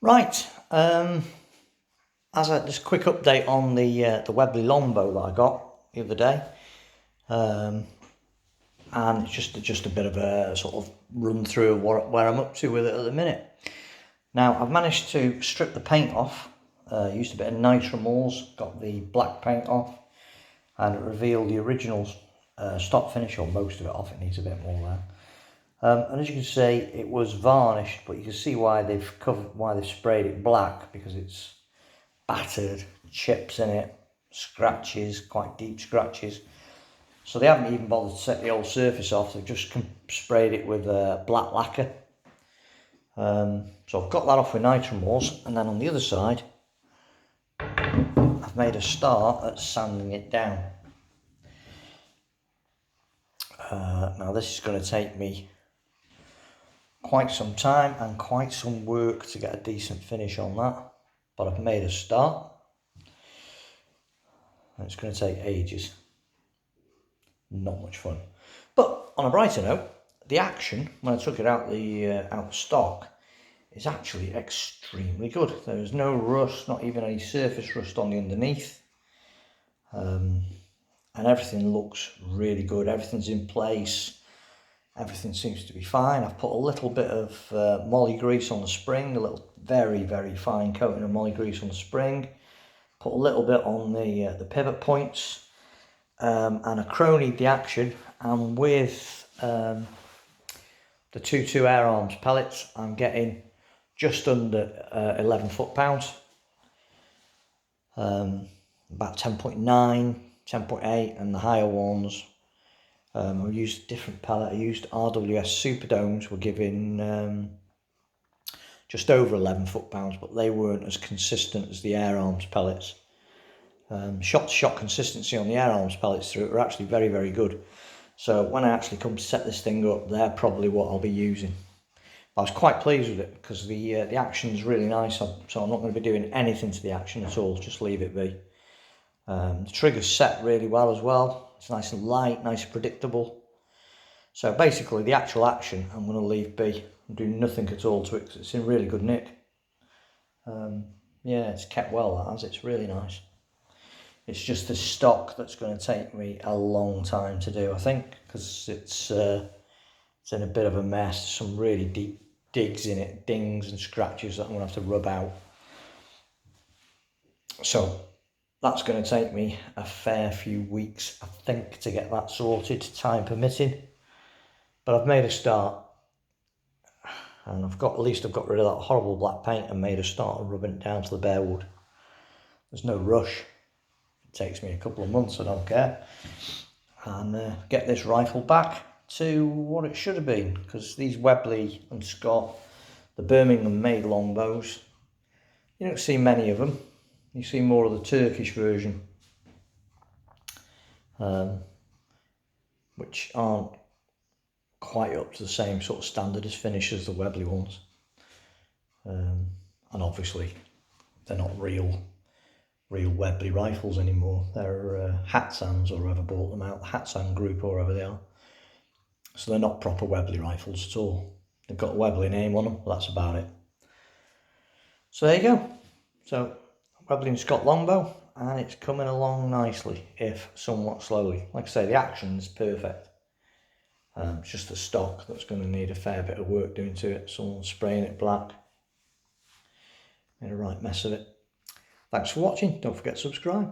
Right, just a quick update on the Webley Longbow that I got the other day, and it's just a bit of a sort of run through of where I'm up to with it at the minute. Now I've managed to strip the paint off, used a bit of nitramals, got the black paint off, and it revealed the original stock finish, or most of it off. It needs a bit more there. And as you can see, it was varnished, but you can see why they've sprayed it black, because it's battered, chips in it, scratches, quite deep scratches. So they haven't even bothered to set the old surface off. They've just sprayed it with black lacquer. So I've got that off with nitramals, and then on the other side, I've made a start at sanding it down. Now this is going to take me quite some time and quite some work to get a decent finish on that, but I've made a start. And it's going to take ages. Not much fun. But on a brighter note, the action when I took it out the stock is actually extremely good. There's no rust, not even any surface rust on the underneath, and everything looks really good. Everything's in place. Everything seems to be fine. I've put a little bit of moly grease on the spring, a little very fine coating of moly grease on the spring. Put a little bit on the pivot points, and I cronied the action. And with the 2.2 air arms pellets, I'm getting just under 11 foot-pounds, about 10.9, 10.8, and the higher ones. I used a different pellet. I used RWS Superdomes, were giving just over 11 foot-pounds, but they weren't as consistent as the air arms pellets. Shot-to-shot consistency on the air arms pellets through it are actually very good. So when I actually come to set this thing up, they're probably what I'll be using. I was quite pleased with it because the action is really nice, so I'm not going to be doing anything to the action at all, just leave it be. The trigger's set really well as well. It's nice and light, nice and predictable. So basically the actual action I'm going to leave be and do nothing at all to it because it's in really good nick. Yeah, it's kept well, that has. It's really nice. It's just the stock that's going to take me a long time to do, I think, because it's in a bit of a mess. Some really deep digs in it, dings and scratches that I'm going to have to rub out. So that's going to take me a fair few weeks, I think, to get that sorted, time permitting. But I've made a start, and at least I've got rid of that horrible black paint and made a start of rubbing it down to the bare wood. There's no rush. It takes me a couple of months, I don't care. And get this rifle back to what it should have been, because these Webley and Scott, the Birmingham made longbows, you don't see many of them. You see more of the Turkish version, which aren't quite up to the same sort of standard as finish as the Webley ones. And obviously they're not real Webley rifles anymore. They're Hatsans, or whoever bought them out, the Hatsan group or whoever they are. So they're not proper Webley rifles at all. They've got a Webley name on them, but that's about it. So there you go. So Webley and Scott Longbow, and it's coming along nicely, if somewhat slowly. Like I say, the action's perfect. It's just the stock that's going to need a fair bit of work doing to it. Someone's spraying it black. Made a right mess of it. Thanks for watching. Don't forget to subscribe.